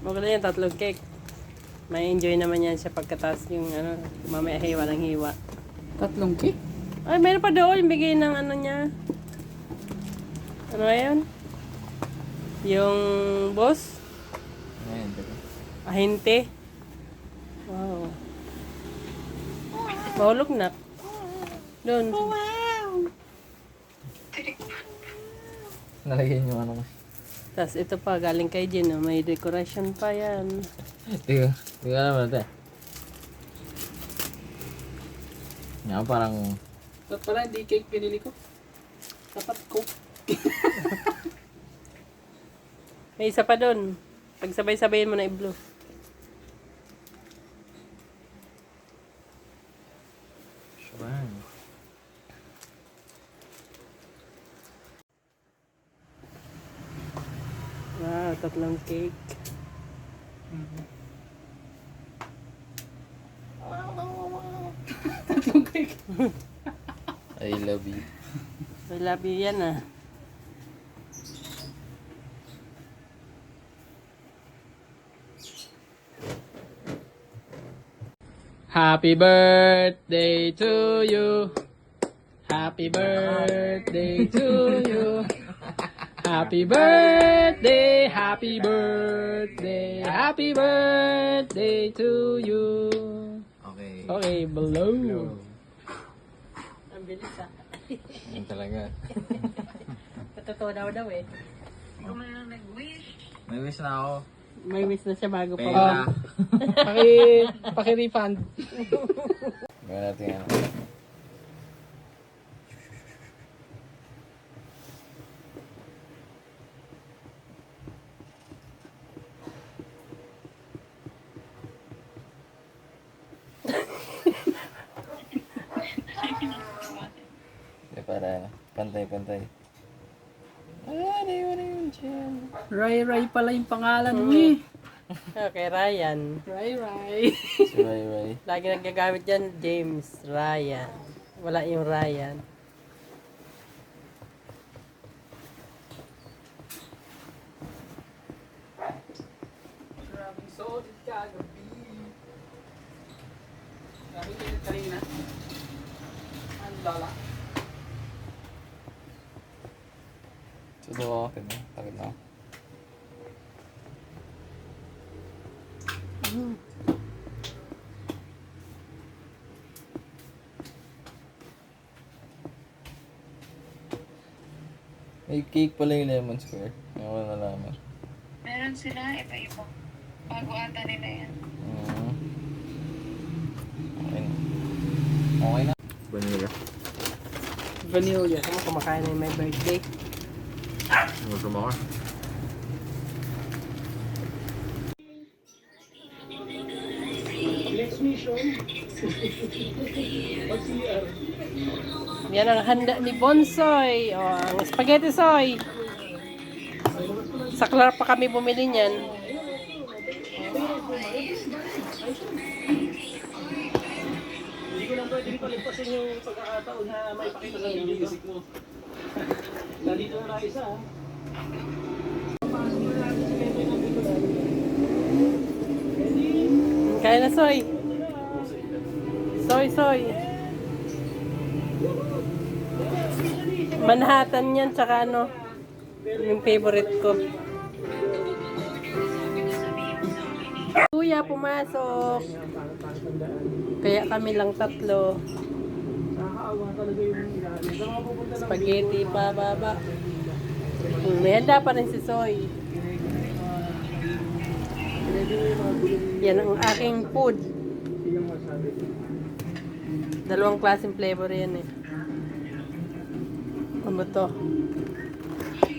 Maganda yan, tatlong cake. May enjoy naman yan siya pagkatapos yung ano, mamaya hiwa ng hiwa. Tatlong cake? Ay, meron pa doon. Yung bigay ng ano niya. Ano nga yun? Yung boss? Ayan, diba? Ahente. Wow. Mahulog na. Doon. Nalagyan yung ano. Tapos ito pa, galing kay Jen. Oh. May decoration pa yan. Tiga naman natin. Nga parang... Ba't pala hindi cake pinili ko? Dapat coke. May isa pa doon. Pagsabay-sabayin mo na i-blue. Shuang. Wow, tatlong cake. Tatlong cake. I love you. I love you yan ah. Happy birthday to you. Happy birthday to you. Happy birthday, happy birthday, happy birthday to you. Okay. Okay, blow. Ang bilis ah. Yan talaga. Totoo daw eh. May wish na ako. May wish na siya bago pa. Pera. Paki-refund. Gawin natin yan. Para pantay-pantay. Ano yun dyan? Ray pala yung pangalan mo eh. Okay, Ryan. Ray. Si Ray Ray. Lagi nagagamit dyan, James Ryan. Wala yung Ryan. Grabing solid kagabi. Grabing kinit kanina. Ang lala. Sudo ko. Takit na. May cake pala yung lemon square. Ngayon ko na nalaman. Meron sila, iba-iba. Bago ata nila yan. Okay na. Okay na. Vanilla. Vanilla. Ako kumakain na yung my birthday. Gutom ako. Yan ang handa ni Bonsoy. O, ang spaghetti soy. Sa Clark pa kami bumili niyan. Hindi ko lang pwede palipasin yung pagkakataon na may pakita sa video music mo. Nandito na tayo isa. Kaya na soy. Soy. Manhattan yan, tsaka ano, yung favorite ko. Kuya, pumasok. Kaya kami lang tatlo. Nakakaawa talaga yung ilalim. Sa mga pupunta ng Spaghetti pa, baba. May handa pa rin si Soy. Yan ang aking food. silang masabi. Dalawang klaseng flavor yan eh. Ano ba to?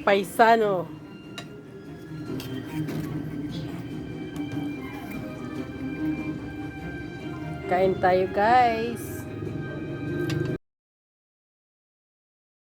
Paisano. Kain tayo guys.